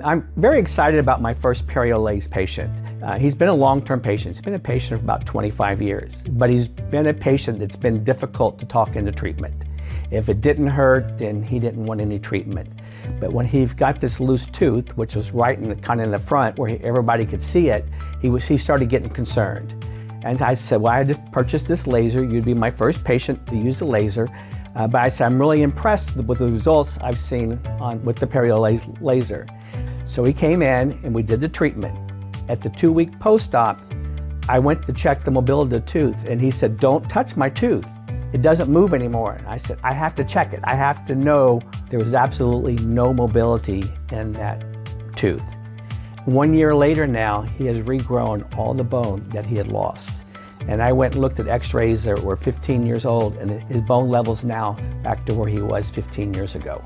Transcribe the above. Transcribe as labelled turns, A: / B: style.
A: I'm very excited about my first periodontal patient. He's been a long-term patient. He's been a patient for about 25 years, but he's been a patient that's been difficult to talk into treatment. If it didn't hurt, then he didn't want any treatment. But when he got this loose tooth, which was right in the, kind of in the front where everybody could see it, he started getting concerned. And I said, well, I just purchased this laser. You'd be my first patient to use the laser. But I said, I'm really impressed with the results I've seen with the periodontal laser. So he came in and we did the treatment. At the 2-week post-op, I went to check the mobility of the tooth and he said, don't touch my tooth. It doesn't move anymore. And I said, I have to check it. I have to know there was absolutely no mobility in that tooth. 1 year later now, he has regrown all the bone that he had lost. And I went and looked at x-rays that were 15 years old and his bone level's now back to where he was 15 years ago.